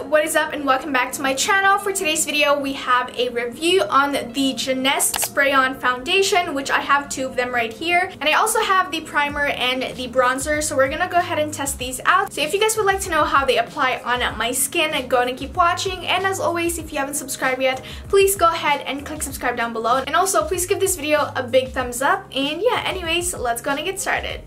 What is up and welcome back to my channel. For today's video we have a review on the Jeunesse spray-on foundation, which I have two of them right here, and I also have the primer and the bronzer, so we're gonna go ahead and test these out. So if you guys would like to know how they apply on my skin, go ahead and keep watching, and as always, if you haven't subscribed yet, please go ahead and click subscribe down below, and also please give this video a big thumbs up. And yeah, anyways, let's go and get started.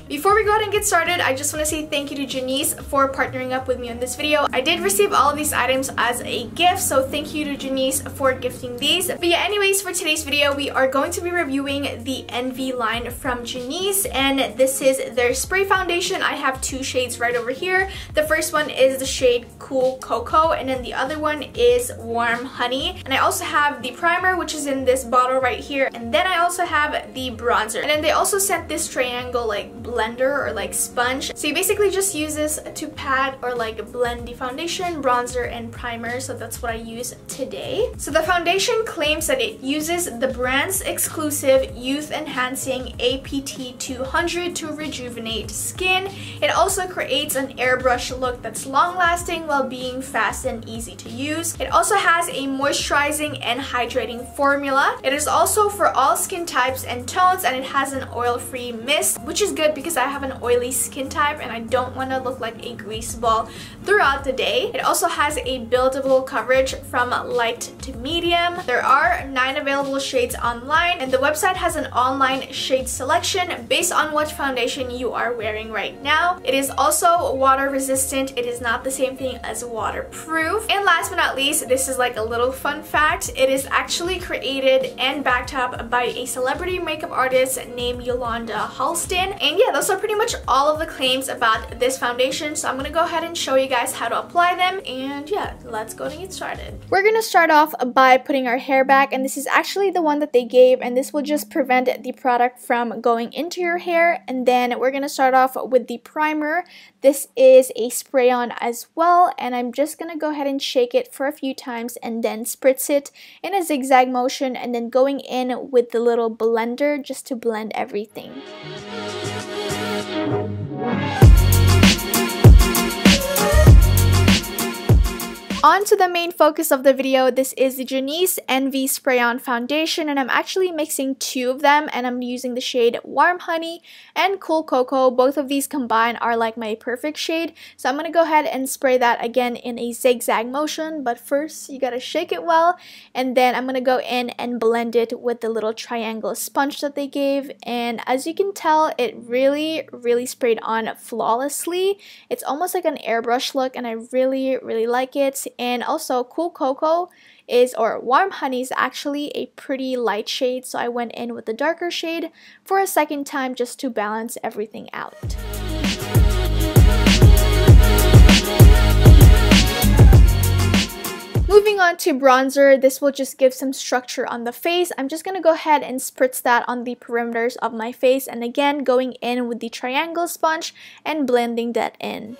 Before we go ahead and get started, I just want to say thank you to Jeunesse for partnering up with me on this video. I did receive all of these items as a gift, so thank you to Jeunesse for gifting these. But yeah, anyways, for today's video, we are going to be reviewing the Envy line from Jeunesse, and this is their spray foundation. I have two shades right over here. The first one is the shade Cool Cocoa, and then the other one is Warm Honey. And I also have the primer, which is in this bottle right here, and then I also have the bronzer. And then they also sent this triangle like blender or like sponge, so you basically just use this to pat or like blend the foundation, bronzer, and primer. So that's what I use today. So the foundation claims that it uses the brand's exclusive youth enhancing APT 200 to rejuvenate skin. It also creates an airbrush look that's long lasting while being fast and easy to use. It also has a moisturizing and hydrating formula. It is also for all skin types and tones, and it has an oil-free mist, which is good because I have an oily skin type and I don't want to look like a grease ball throughout the day. It also has a buildable coverage from light to medium. There are 9 available shades online, and the website has an online shade selection based on what foundation you are wearing right now. It is also water resistant. It is not the same thing as waterproof. And last but not least, this is like a little fun fact, it is actually created and backed up by a celebrity makeup artist named Yolanda Halston. And yeah, those are pretty much all of the claims about this foundation, so I'm gonna go ahead and show you guys how to apply them. And yeah, let's go and get started. We're gonna start off by putting our hair back, and this is actually the one that they gave, and this will just prevent the product from going into your hair. And then we're gonna start off with the primer. This is a spray-on as well, and I'm just gonna go ahead and shake it for a few times and then spritz it in a zigzag motion, and then going in with the little blender just to blend everything. On to the main focus of the video. This is the Jeunesse Envy Spray-On Foundation, and I'm actually mixing two of them, and I'm using the shade Warm Honey and Cool Cocoa. Both of these combined are like my perfect shade, so I'm going to go ahead and spray that again in a zigzag motion. But first, you gotta shake it well, and then I'm going to go in and blend it with the little triangle sponge that they gave. And as you can tell, it really sprayed on flawlessly. It's almost like an airbrush look, and I really like it. And also, Cool Cocoa or Warm Honey is actually a pretty light shade, so I went in with the darker shade for a second time just to balance everything out. Moving on to bronzer, this will just give some structure on the face. I'm just going to go ahead and spritz that on the perimeters of my face, and again going in with the triangle sponge and blending that in.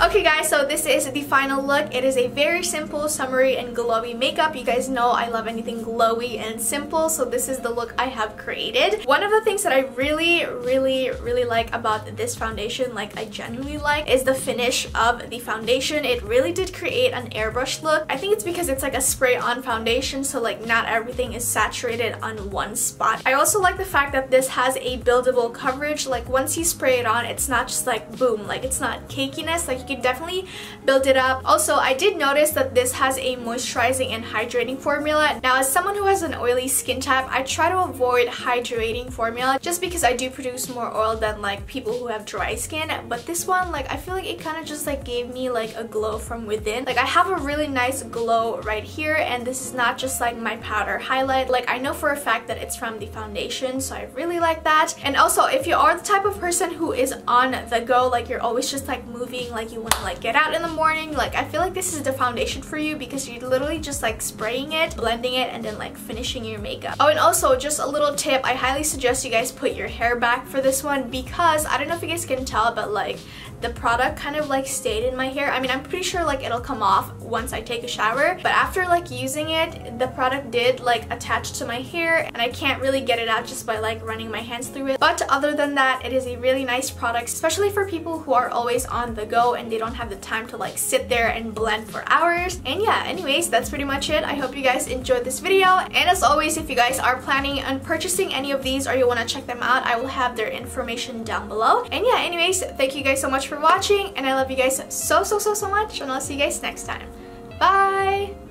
Okay guys, so this is the final look. It is a very simple, summery, and glowy makeup. You guys know I love anything glowy and simple, so this is the look I have created. One of the things that I really like about this foundation, like I genuinely like, is the finish of the foundation. It really did create an airbrush look. I think it's because it's like a spray-on foundation, so like not everything is saturated on one spot. I also like the fact that this has a buildable coverage. Like once you spray it on, it's not just like boom, like it's not cakiness. Like you can definitely build it up. Also, I did notice that this has a moisturizing and hydrating formula. Now, as someone who has an oily skin type, I try to avoid hydrating formula just because I do produce more oil than like people who have dry skin. But this one, like I feel like it kind of just like gave me like a glow from within. Like I have a really nice glow right here, and this is not just like my powder highlight. Like I know for a fact that it's from the foundation, so I really like that. And also, if you are the type of person who is on the go, like you're always just like moving, like you want to like get out in the morning, like I feel like this is the foundation for you because you're literally just like spraying it, blending it, and then like finishing your makeup. Oh, and also just a little tip, I highly suggest you guys put your hair back for this one because I don't know if you guys can tell, but like the product kind of like stayed in my hair. I mean, I'm pretty sure like it'll come off once I take a shower, but after like using it, the product did like attach to my hair and I can't really get it out just by like running my hands through it. But other than that, it is a really nice product, especially for people who are always on the go and they don't have the time to like sit there and blend for hours. And yeah, anyways, that's pretty much it. I hope you guys enjoyed this video, and as always, if you guys are planning on purchasing any of these or you want to check them out, I will have their information down below. And yeah, anyways, thank you guys so much for watching, and I love you guys so much, and I'll see you guys next time. Bye!